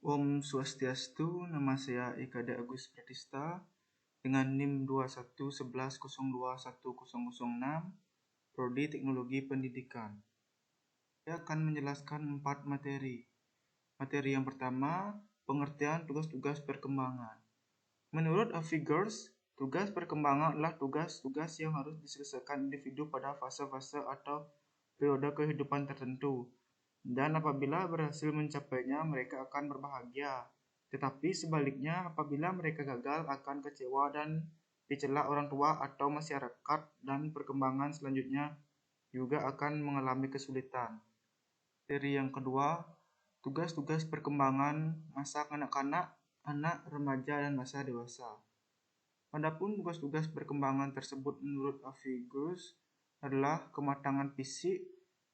Om Swastiastu, nama saya Eka D. Agus Pratista dengan NIM 2111021006, Prodi Teknologi Pendidikan. Saya akan menjelaskan 4 materi. Materi yang pertama, pengertian tugas-tugas perkembangan. Menurut Figures, tugas perkembangan adalah tugas-tugas yang harus diselesaikan individu pada fase-fase atau periode kehidupan tertentu. Dan apabila berhasil mencapainya, mereka akan berbahagia. Tetapi sebaliknya, apabila mereka gagal, akan kecewa dan dicela orang tua atau masyarakat, dan perkembangan selanjutnya juga akan mengalami kesulitan. Materi yang kedua, tugas-tugas perkembangan masa kanak-kanak, anak, remaja, dan masa dewasa. Adapun tugas-tugas perkembangan tersebut menurut Figures adalah kematangan fisik,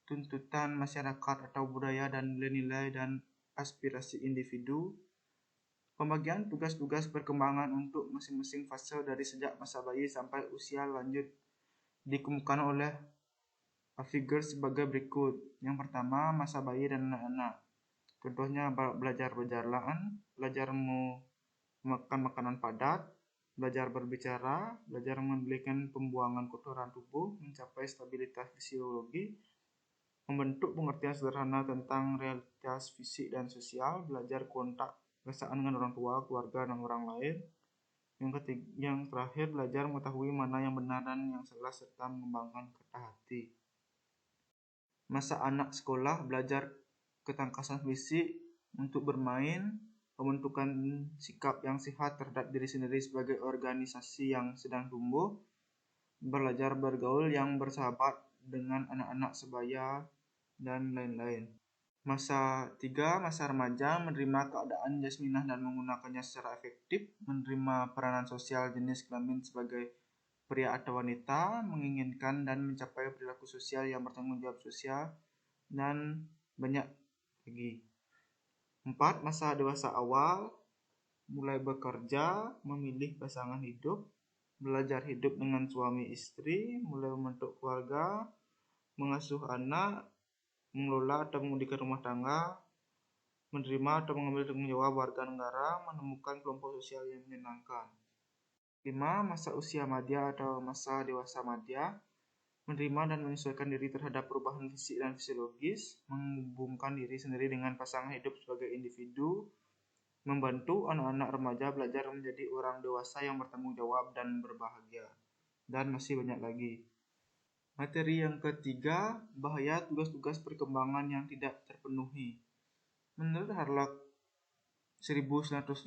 tuntutan masyarakat atau budaya, dan nilai-nilai dan aspirasi individu. Pembagian tugas-tugas perkembangan untuk masing-masing fase dari sejak masa bayi sampai usia lanjut dikemukakan oleh Figures sebagai berikut. Yang pertama, masa bayi dan anak-anak. Contohnya belajar berjalan, belajar makan makanan padat, belajar berbicara, belajar mengendalikan pembuangan kotoran tubuh, mencapai stabilitas fisiologi, membentuk pengertian sederhana tentang realitas fisik dan sosial, belajar kontak perasaan dengan orang tua, keluarga, dan orang lain. Yang terakhir, belajar mengetahui mana yang benar dan yang salah serta mengembangkan kata hati. Masa anak sekolah, belajar ketangkasan fisik untuk bermain, pembentukan sikap yang sehat terhadap diri sendiri sebagai organisasi yang sedang tumbuh, belajar bergaul yang bersahabat dengan anak-anak sebaya, dan lain-lain. Masa 3, masa remaja, menerima keadaan jasminah dan menggunakannya secara efektif, menerima peranan sosial jenis kelamin sebagai pria atau wanita, menginginkan dan mencapai perilaku sosial yang bertanggung jawab sosial, dan banyak lagi. 4, masa dewasa awal, mulai bekerja, memilih pasangan hidup, belajar hidup dengan suami istri, mulai membentuk keluarga, mengasuh anak, mengelola atau mengendalikan rumah tangga, menerima atau mengambil tanggung jawab warga negara, menemukan kelompok sosial yang menyenangkan. 5, masa usia madya atau masa dewasa madya, menerima dan menyesuaikan diri terhadap perubahan fisik dan fisiologis, menghubungkan diri sendiri dengan pasangan hidup sebagai individu, membantu anak-anak remaja belajar menjadi orang dewasa yang bertanggung jawab dan berbahagia, dan masih banyak lagi. Materi yang ketiga, bahaya tugas-tugas perkembangan yang tidak terpenuhi. Menurut Harlock 1978,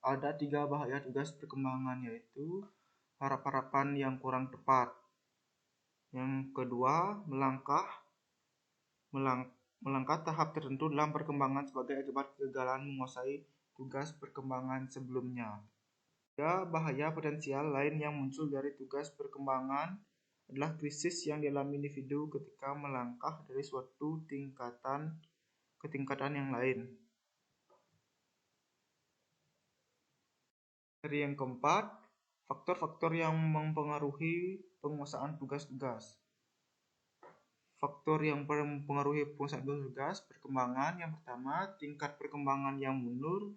ada 3 bahaya tugas perkembangan, yaitu harap-harapan yang kurang tepat. Yang kedua, melangkah tahap tertentu dalam perkembangan sebagai akibat kegagalan menguasai tugas perkembangan sebelumnya. 3, bahaya potensial lain yang muncul dari tugas perkembangan adalah krisis yang dialami individu ketika melangkah dari suatu tingkatan ke tingkatan yang lain. Dari yang keempat, faktor-faktor yang mempengaruhi penguasaan tugas-tugas. Faktor yang mempengaruhi penguasaan tugas perkembangan, yang pertama, tingkat perkembangan yang mundur.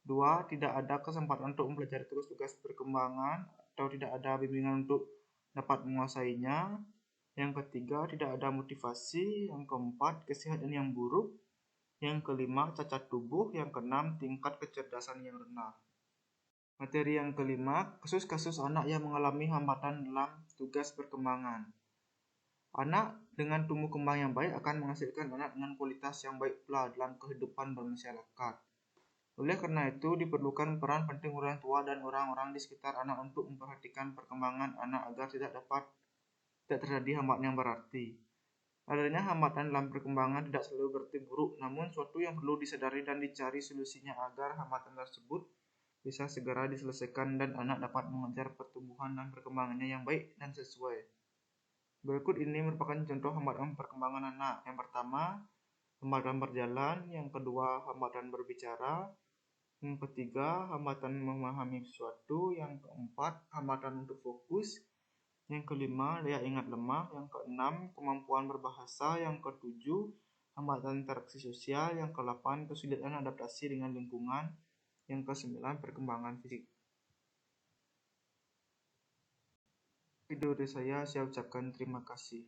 2, tidak ada kesempatan untuk mempelajari tugas-tugas perkembangan atau tidak ada bimbingan untuk dapat menguasainya. Yang ketiga, tidak ada motivasi. Yang keempat, kesehatan yang buruk. Yang kelima, cacat tubuh. Yang keenam, tingkat kecerdasan yang rendah. Materi yang kelima, kasus-kasus anak yang mengalami hambatan dalam tugas perkembangan. Anak dengan tumbuh kembang yang baik akan menghasilkan anak dengan kualitas yang baik pula dalam kehidupan bermasyarakat. Oleh karena itu, diperlukan peran penting orang tua dan orang-orang di sekitar anak untuk memperhatikan perkembangan anak agar tidak terjadi hambatan yang berarti. Adanya hambatan dalam perkembangan tidak selalu berarti buruk, namun suatu yang perlu disadari dan dicari solusinya agar hambatan tersebut bisa segera diselesaikan dan anak dapat mengejar pertumbuhan dan perkembangannya yang baik dan sesuai. Berikut ini merupakan contoh hambatan perkembangan anak. Yang pertama, hambatan berjalan. Yang kedua, hambatan berbicara. Yang ketiga, hambatan memahami sesuatu. Yang keempat, hambatan untuk fokus. Yang kelima, daya ingat lemah. Yang keenam, kemampuan berbahasa. Yang ketujuh, hambatan interaksi sosial. Yang ke-8, kesulitan adaptasi dengan lingkungan. Yang ke-9, perkembangan fisik. Video dari saya ucapkan terima kasih.